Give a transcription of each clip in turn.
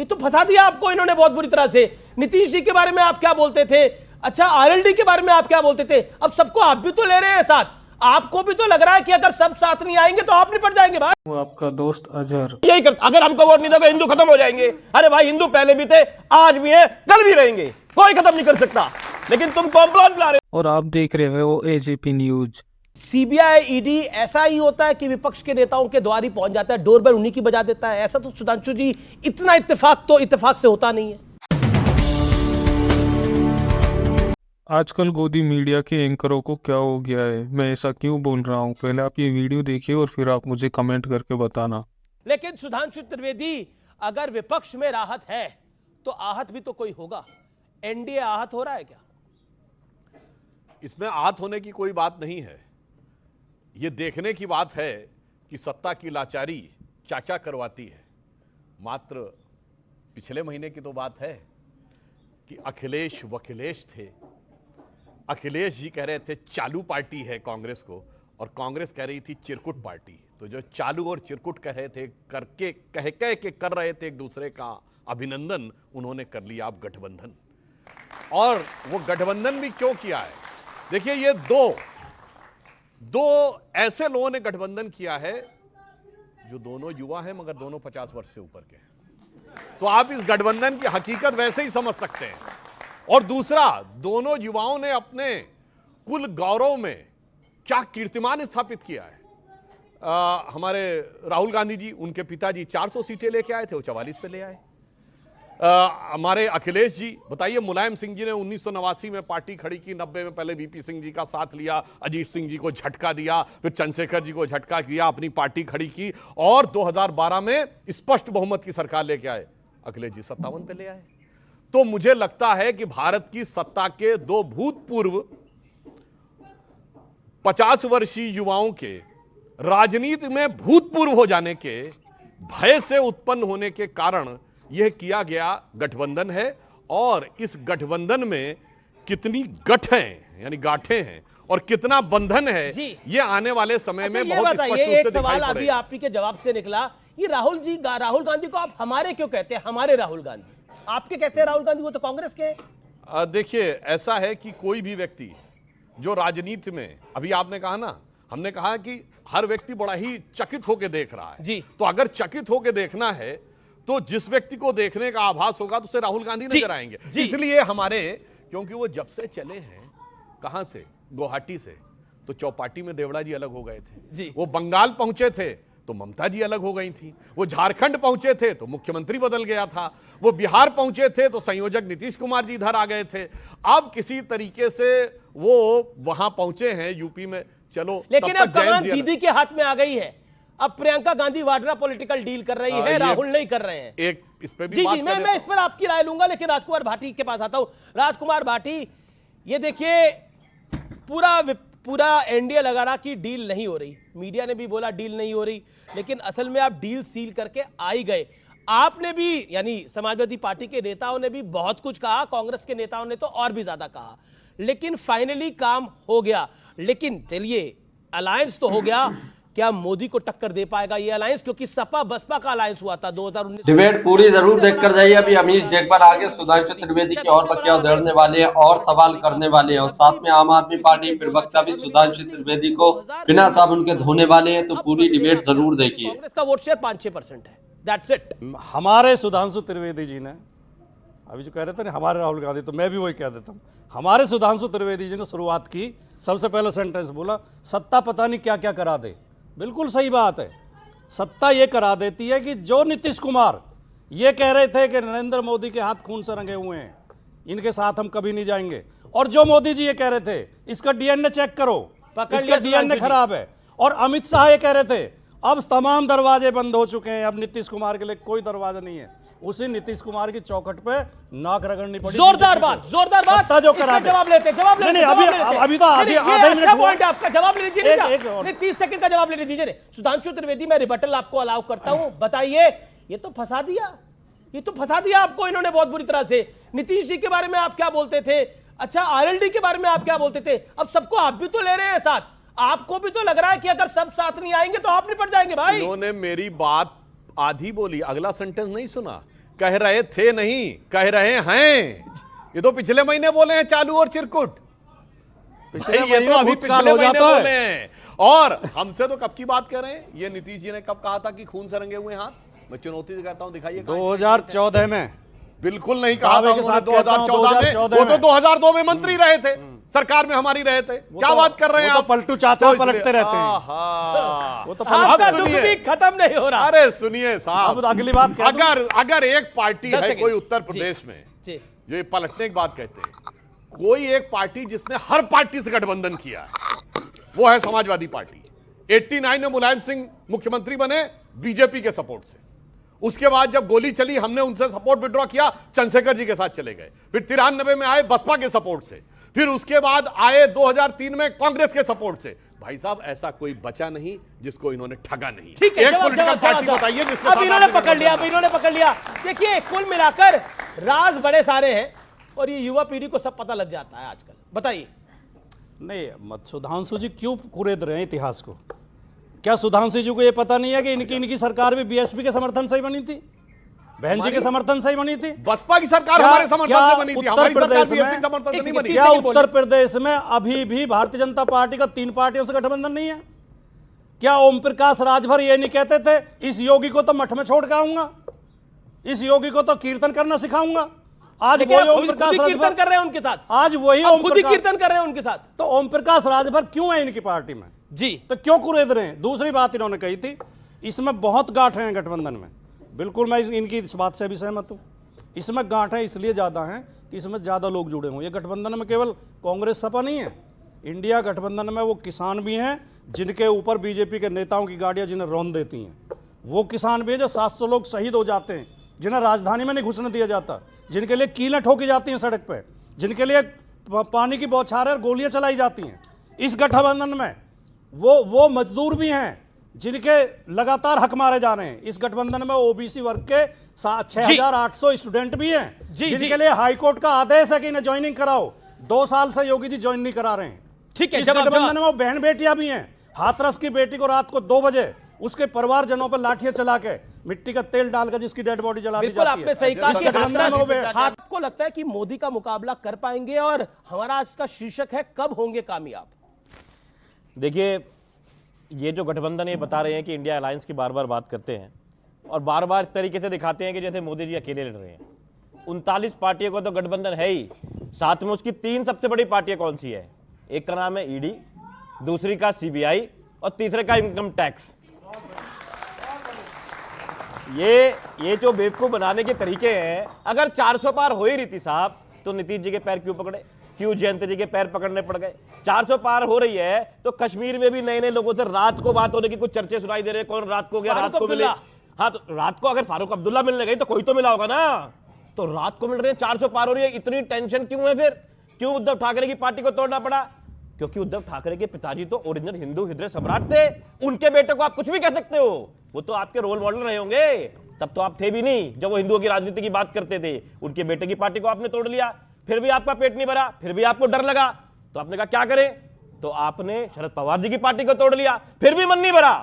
ये तो फंसा दिया आपको इन्होंने बहुत बुरी तरह से। नीतीश जी के बारे में आप क्या बोलते थे, अच्छा आरएलडी के बारे में आप क्या बोलते थे, अब सबको आप भी तो ले रहे हैं साथ। आपको भी तो लग रहा है कि अगर सब साथ नहीं आएंगे तो आप निपट जाएंगे भाई। वो आपका दोस्त अजहर यही करता, अगर हमको वोट नहीं दोगे हिंदू खत्म हो जाएंगे। अरे भाई हिंदू पहले भी थे, आज भी हैं, कल भी रहेंगे, कोई खत्म नहीं कर सकता। लेकिन तुम कॉम्प्लान ला रहे हो। और आप देख रहे हो एजीपी न्यूज। सीबीआई ईडी ऐसा ही होता है कि विपक्ष के नेताओं के द्वार ही पहुंच जाता है, डोरबेल उन्हीं की बजा देता है। ऐसा तो सुधांशु जी इतना इत्तेफाक तो इत्तेफाक से होता नहीं है। आजकल गोदी मीडिया के एंकरों को क्या हो गया है, मैं ऐसा क्यों बोल रहा हूँ, पहले आप ये वीडियो देखिए और फिर आप मुझे कमेंट करके बताना। लेकिन सुधांशु त्रिवेदी, अगर विपक्ष में राहत है तो आहत भी तो कोई होगा। एनडीए आहत हो रहा है क्या? इसमें आहत होने की कोई बात नहीं है। ये देखने की बात है कि सत्ता की लाचारी क्या क्या करवाती है। मात्र पिछले महीने की तो बात है कि अखिलेश वकिलेश थे। अखिलेश जी कह रहे थे चालू पार्टी है कांग्रेस को, और कांग्रेस कह रही थी चिरकुट पार्टी। तो जो चालू और चिरकुट कह रहे थे, करके कह के कर रहे थे एक दूसरे का अभिनंदन, उन्होंने कर लिया अब गठबंधन। और वो गठबंधन भी क्यों किया है? देखिए, ये दो ऐसे लोगों ने गठबंधन किया है जो दोनों युवा हैं मगर दोनों 50 वर्ष से ऊपर के हैं। तो आप इस गठबंधन की हकीकत वैसे ही समझ सकते हैं। और दूसरा, दोनों युवाओं ने अपने कुल गौरव में क्या कीर्तिमान स्थापित किया है। हमारे राहुल गांधी जी, उनके पिताजी 400 सीटें लेके आए थे, वो 44 पे ले आए। हमारे अखिलेश जी, बताइए, मुलायम सिंह जी ने 1989 में पार्टी खड़ी की, 90 में पहले वीपी सिंह जी का साथ लिया, अजीत सिंह जी को झटका दिया, फिर चंद्रशेखर जी को झटका दिया, अपनी पार्टी खड़ी की, और 2012 में स्पष्ट बहुमत की सरकार लेके आए। अखिलेश जी 57 पे ले आए। तो मुझे लगता है कि भारत की सत्ता के दो भूतपूर्व 50 वर्षीय युवाओं के राजनीति में भूतपूर्व हो जाने के भय से उत्पन्न होने के कारण यह किया गया गठबंधन है। और इस गठबंधन में कितनी गठ हैं, यानी गांठें हैं, और कितना बंधन है, ये आने वाले समय में बहुत स्पष्ट रूप से दिखाई एक सवाल अभी आप ही के जवाब से निकला, ये राहुल गांधी को आप हमारे क्यों कहते हैं? हमारे राहुल गांधी आपके कैसे राहुल गांधी, वो तो कांग्रेस के। देखिए, ऐसा है कि कोई भी व्यक्ति जो राजनीति में, अभी आपने कहा ना, हमने कहा कि हर व्यक्ति बड़ा ही चकित होकर देख रहा है जी। तो अगर चकित होकर देखना है तो जिस व्यक्ति को देखने का आभास होगा तो उसे राहुल गांधी नजर आएंगे। इसलिए हमारे, क्योंकि वो जब से चले हैं, कहां से, गुवाहाटी से, तो चौपाटी में देवड़ा जी अलग हो गए थे जी। वो बंगाल पहुंचे थे तो ममता जी अलग हो गई थी। वो झारखंड पहुंचे थे तो मुख्यमंत्री बदल गया था। वो बिहार पहुंचे थे तो संयोजक नीतीश कुमार जी इधर आ गए थे। अब किसी तरीके से वो वहां पहुंचे हैं यूपी में। चलो, लेकिन अब कमान दीदी के हाथ में आ गई है। अब प्रियंका गांधी वाड्रा पॉलिटिकल डील कर रही है, राहुल नहीं कर रहे हैं। एक इस पे भी बात मैं इस पर आपकी राय लूंगा, लेकिन राजकुमार भाटी के पास आता हूं। राजकुमार भाटी, ये देखिए, पूरा एनडीए लगा रहा कि डील नहीं हो रही, मीडिया ने भी बोला डील नहीं हो रही, लेकिन असल में आप डील सील करके आ ही गए। आपने भी, यानी समाजवादी पार्टी के नेताओं ने भी बहुत कुछ कहा, कांग्रेस के नेताओं ने तो और भी ज्यादा कहा, लेकिन फाइनली काम हो गया। लेकिन चलिए, अलायंस तो हो गया, क्या मोदी को टक्कर दे पाएगा ये अलायंस? क्योंकि सपा बसपा का अलायंस हुआ था 2019। डिबेट पूरी जरूर देखकर जाइए। अभी अमीश देखभाल आगे सुधांशु त्रिवेदी की और बकिया उधेड़ने वाले हैं और सवाल करने वाले हैं, और साथ में आम आदमी पार्टी प्रवक्ता भी सुधांशु त्रिवेदी को बिना साबुन के धोने वाले हैं। तो पूरी डिबेट जरूर देखिए। कांग्रेस का वोट शेयर 5-6% है, दैट्स इट। हमारे सुधांशु त्रिवेदी जी ने, अभी जो कह रहे थे ना हमारे राहुल गांधी, तो मैं भी वही कह देता हूँ। हमारे सुधांशु त्रिवेदी जी ने शुरुआत की, सबसे पहले सेंटेंस बोला, सत्ता पता नहीं क्या क्या करा दे। बिल्कुल सही बात है, सत्ता ये करा देती है कि जो नीतीश कुमार ये कह रहे थे कि नरेंद्र मोदी के हाथ खून से रंगे हुए हैं, इनके साथ हम कभी नहीं जाएंगे, और जो मोदी जी ये कह रहे थे इसका डीएनए चेक करो, इसका डीएनए खराब है, और अमित शाह ये कह रहे थे अब तमाम दरवाजे बंद हो चुके हैं, अब नीतीश कुमार के लिए कोई दरवाजा नहीं है, उसी नीतीश कुमार की चौखट पे नाक रगड़नी पड़ी। जोरदार बात जो करा दे। जवाब लेते नहीं, अभी तो आधा मिनट पॉइंट आपका जवाब ले लीजिए। 30 सेकंड का जवाब ले लीजिए। सुधांशु त्रिवेदी, मैं रिबटल आपको अलाउ करता हूं, बताइए, ये तो फंसा दिया आपको इन्होंने बहुत बुरी तरह से। नीतीश जी के बारे में आप क्या बोलते थे, अच्छा आरएलडी के बारे में आप क्या बोलते थे, अब सबको आप भी तो ले रहे हैं साथ। आपको भी तो लग रहा है कि अगर सब साथ नहीं आएंगे तो आप निपट जाएंगे भाई। इन्होंने मेरी बात आधी बोली, अगला सेंटेंस नहीं सुना। कह रहे थे नहीं, कह रहे हैं। ये तो पिछले महीने बोले हैं चालू और चिरकुट। पिछले ये तो महीने अभी भूतकाल पिछले हो महीने जाता बोले है। हैं। और हमसे तो कब की बात कर रहे हैं? ये नीतीश जी ने कब कहा था कि खून से रंगे हुए हाथ? मैं चुनौती से कहता हूं, दिखाइए। 2014 में बिल्कुल नहीं कहा था दावे के उन्होंने साथ कहता हूं, 2014 में। 2014 वो तो में। 2002 में मंत्री रहे थे, सरकार में हमारी रहे थे। क्या बात कर रहे हैं वो तो आप? पलटू चाचा तो इसलिए- पलटते रहते हैं। आहा। वो तो आपका अब दुख सुनिए। भी खत्म नहीं हो रहा। अरे सुनिए साहब, अब अगली बात कह दूं? अगर एक पार्टी 10 है सेकंड। कोई उत्तर प्रदेश में, जी जो ये पलटने की बात कहते हैं, कोई एक पार्टी जिसने हर पार्टी से गठबंधन किया है, वो है समाजवादी पार्टी। 89 में मुलायम सिंह मुख्यमंत्री बने बीजेपी के सपोर्ट से। उसके बाद जब गोली चली, हमने उनसे सपोर्ट विड्रॉ किया, चंद्रशेखर जी के साथ चले गए। फिर 93 में आए बसपा के सपोर्ट से। फिर उसके बाद आए 2003 में कांग्रेस के सपोर्ट से। भाई साहब, ऐसा कोई बचा नहीं जिसको इन्होंने ठगा नहीं। ठीक है, एक जवाब, पॉलिटिकल जवाब, पार्टी जवाब, बताइए जिसके अब साथ इन्होंने आपने पकड़ लिया, गठबंधन अब इन्होंने पकड़ लिया। देखिए, कुल मिलाकर राज बड़े सारे हैं और ये युवा पीढ़ी को सब पता लग जाता है आजकल। बताइए। नहीं, मत सुधांशु जी क्यों कुरेद रहे हैं इतिहास को? क्या सुधांशु जी को ये पता नहीं है कि इनकी सरकार भी बीएसपी के समर्थन से ही बनी थी, बहन जी के समर्थन से ही बनी थी? बसपा की सरकार क्या- हमारे समर्थन क्या से बनी थी, उत्तर हमारी सरकार प्रदेश बीएसपी में- के समर्थन से नहीं बनी। क्या सेकंड उत्तर प्रदेश में अभी भी भारतीय जनता पार्टी का 3 पार्टियों से गठबंधन नहीं है? क्या ओम प्रकाश राजभर ये नहीं कहते थे इस योगी को तो मठ में छोड़ के आऊंगा, इस योगी को तो कीर्तन करना सिखाऊंगा? आज लेकिन वही आप ओम खुद प्रकाश ही कीर्तन राजभर कर रहे हैं उनके साथ, आज वही आप ओम खुद ही प्रकाश कीर्तन कर रहे हैं उनके साथ। तो ओम प्रकाश राजभर क्यों है इनकी पार्टी में? जी तो क्यों कुरेद रहे हैं? दूसरी बात इन्होंने कही थी, इसमें बहुत गांठें हैं गठबंधन में। बिल्कुल मैं इनकी इस बात से भी सहमत हूं। इसमें गांठें इसलिए ज़्यादा हैं कि इसमें ज़्यादा लोग जुड़े हों। ये गठबंधन में केवल कांग्रेस सपा नहीं है, इंडिया गठबंधन में वो किसान भी हैं जिनके ऊपर बीजेपी के नेताओं की गाड़ियां जिन्हें रौंद देती हैं। वो किसान भी हैं जो 700 लोग शहीद हो जाते हैं, जिन्हें राजधानी में नहीं घुसने दिया जाता, जिनके लिए कीलें ठोकी जाती हैं सड़क पर, जिनके लिए पानी की बौछारें और गोलियां चलाई जाती हैं। इस गठबंधन में वो मजदूर भी हैं जिनके लगातार हक मारे जा रहे हैं। इस गठबंधन में ओबीसी वर्ग के 6,800 स्टूडेंट भी हैं जी, जिनके जी। लिए हाईकोर्ट का आदेश है कि इन्हें ज्वाइनिंग कराओ। 2 साल से योगी जी ज्वाइन नहीं करा रहे हैं। ठीक है, इस जवाब, गठबंधन जवाब। में वो बहन बेटियां भी हैं। हाथरस की बेटी को रात को 2 बजे उसके परिवारजनों पर लाठियां चला के मिट्टी का तेल डालकर जिसकी डेड बॉडी जला दी बिल्कुल जाती है। आपने सही कहा इस कि गठबंधन में वो हाथ को लगता है कि मोदी का मुकाबला कर पाएंगे और हमारा आज का शीर्षक है कब होंगे कामयाब। देखिए, ये जो गठबंधन ये बता रहे हैं कि इंडिया अलायंस की बार बार बात करते हैं और बार बार इस तरीके से दिखाते हैं कि जैसे मोदी जी अकेले लड़ रहे हैं। 39 पार्टियों का तो गठबंधन है ही, साथ में उसकी 3 सबसे बड़ी पार्टियां कौन सी है? एक का नाम है ईडी, दूसरी का सीबीआई और तीसरे का इनकम टैक्स। ये जो बेवकूफ बनाने के तरीके हैं, अगर 400 पार हो ही रही थी साहब तो नीतीश जी के पैर क्यों पकड़े, क्यों जयंत जी के पैर पकड़ने पड़ गए? 400 पार हो रही है तो कश्मीर में भी नए नए लोगों से रात को बात होने की कुछ चर्चे सुनाई दे रहे हैं। कौन रात को गया, रात को मिले? हाँ, तो रात को अगर फारूक अब्दुल्ला मिलने गई तो कोई तो मिला होगा ना, तो रात को मिल रहे हैं। 400 पार हो रही है, इतनी टेंशन क्यों है? फिर क्यों उद्धव ठाकरे की पार्टी को तोड़ना पड़ा? क्योंकि उद्धव ठाकरे के पिताजी तो ओरिजिनल हिंदू हृदय सम्राट थे। उनके बेटे को आप कुछ भी कह सकते हो, वो तो आपके रोल मॉडल रहे होंगे। तब तो आप थे भी नहीं जब वो हिंदुओं की राजनीति की बात करते थे। उनके बेटे की पार्टी को आपने तोड़ लिया, फिर भी आपका पेट नहीं भरा, फिर भी आपको डर लगा, तो आपने कहा क्या करें, तो आपने शरद पवार जी की पार्टी को तोड़ लिया, फिर भी मन नहीं भरा,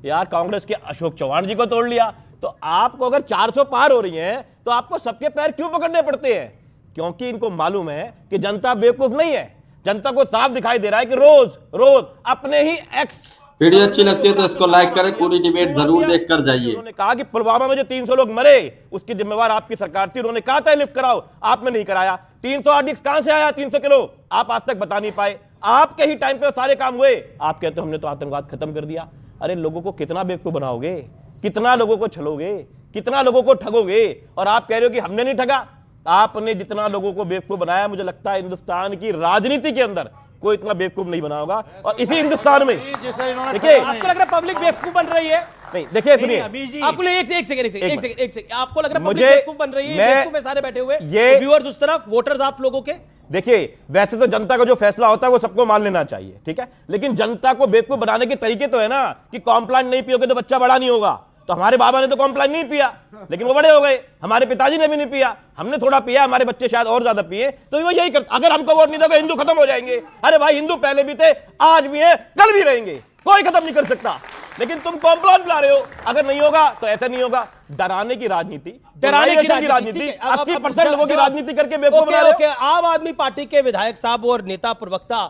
यार कांग्रेस के अशोक चौहान जी को तोड़ लिया। तो आपको अगर 400 पार हो रही है तो आपको सबके पैर क्यों पकड़ने पड़ते हैं? क्योंकि इनको मालूम है कि जनता बेवकूफ नहीं है। जनता को साफ दिखाई दे रहा है कि रोज रोज अपने ही एक्स। वीडियो अच्छी लगती है तो इसको लाइक करें, पूरी डिबेट जरूर देख कर जाइए। उन्होंने कहा कि पुलवामा में जो 300 लोग मरे उसकी जिम्मेवार आपकी सरकार थी। उन्होंने कहा था लिफ्ट कराओ, आपने नहीं कराया। 300 आरडीएक्स कहां से आया? 300 किलो आप आज तक बता नहीं पाए। आपके ही टाइम पे सारे काम हुए, आप कहते हो हमने तो आतंकवाद खत्म कर दिया। अरे लोगों को कितना बेवकूफ बनाओगे, कितना लोगों को छलोगे, कितना लोगों को ठगोगे, और आप कह रहे हो कि हमने नहीं ठगा। आपने जितना लोगों को बेवकूफ बनाया, मुझे लगता है हिंदुस्तान की राजनीति के अंदर कोई इतना बेवकूफ नहीं बना होगा। और इसी हिंदुस्तान में देखिए, आपको लग रहा है पब्लिक बेवकूफ बन रही है? नहीं देखिए, सुनिए, आपको एक सेकंड आपको लग रहा है पब्लिक मुझे- बेवकूफ बन रही है? मैं- बेवकूफ है सारे बैठे हुए, ये- व्यूअर्स उस तरफ, वोटर्स आप लोगों के। देखिए, वैसे तो जनता का जो फैसला होता है वो सबको मान लेना चाहिए, ठीक है, लेकिन जनता को बेवकूफ बनाने के तरीके तो है ना कि कॉम्प्लान नहीं पियोगे तो बच्चा बड़ा नहीं होगा। तो हमारे बाबा ने तो कॉम्प्लान नहीं पिया लेकिन वो बड़े हो गए, हमारे पिताजी ने भी नहीं पिया, हमने थोड़ा पिया, हमारे बच्चे शायद और ज्यादा पिए। तो वो यही करते, अगर हमको वोट नहीं दोगे हिंदू खत्म हो जाएंगे। अरे भाई, हिंदू पहले भी थे, आज भी हैं, कल भी रहेंगे। कोई खत्म नहीं कर सकता। लेकिन तुम कॉम्प्लान बुला रहे हो, अगर नहीं होगा तो ऐसा नहीं होगा। डराने की राजनीति, डराने की राजनीति, ठीक है, अब 80% लोगों की राजनीति करके बेवकूफ बना रहे हो। आम आदमी पार्टी के विधायक साहब और नेता प्रवक्ता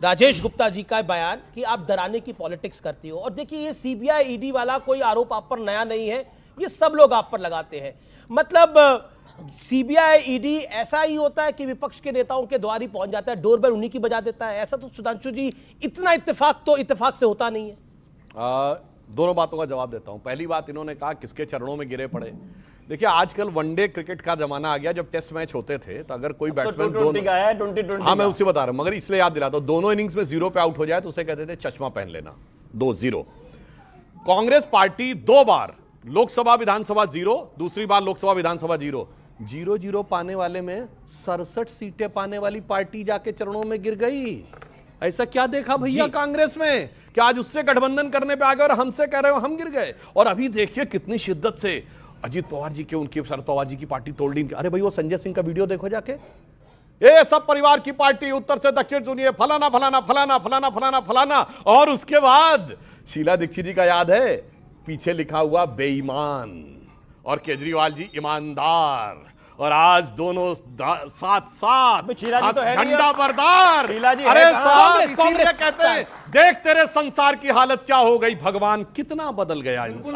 राजेश गुप्ता जी का बयान कि आप डराने की पॉलिटिक्स करती हो। और देखिए, ये सीबीआई ईडी वाला कोई आरोप आप पर नया नहीं है, ये सब लोग आप पर लगाते हैं। मतलब सीबीआई ईडी ऐसा ही होता है कि विपक्ष के नेताओं के द्वार ही पहुंच जाता है, डोरबेल उन्हीं की बजा देता है। ऐसा तो सुधांशु जी, इतना इत्तेफाक से होता नहीं है। दोनों बातों का जवाब देता हूं। पहली बात, इन्होंने कहा किसके चरणों में गिरे पड़े। देखिए, आजकल वनडे क्रिकेट का जमाना आ गया। जब टेस्ट मैच होते थे तो अगर कोई बैट्समैन हाँ, मैं उसी बता रहा हूं, मगर इसलिए याद दिलाता हूं, दोनों इनिंग्स में 0 पे आउट हो जाए तो उसे कहते थे चश्मा पहन लेना। 2-0 कांग्रेस पार्टी 2 बार लोकसभा विधानसभा 0, दूसरी बार लोकसभा विधानसभा 0 पाने वाले में 67 सीटें पाने वाली पार्टी जाके चरणों में गिर गई। ऐसा क्या देखा भैया कांग्रेस में कि आज उससे गठबंधन करने पे आ गए और हमसे कह रहे हो हम गिर गए। और अभी देखिए कितनी शिद्दत से अजीत पवार जी के, उनकी शरद पवार जी की पार्टी तोड़ दी। अरे भाई, वो संजय सिंह का वीडियो देखो जाके, ये सब परिवार की पार्टी, उत्तर से दक्षिण सुनिए, फलाना फलाना फलाना फलाना फलाना फलाना। और उसके बाद शीला दीक्षित जी का याद है, पीछे लिखा हुआ बेईमान, और केजरीवाल जी ईमानदार। और आज दोनों साथ शीला जी तो है नहीं, झंडा बरदार। शीला जी अरे है कहाँ? साहब, कांग्रेस इसीलिए कहते हैं देख तेरे संसार की हालत क्या हो गई, भगवान कितना बदल गया इंसान।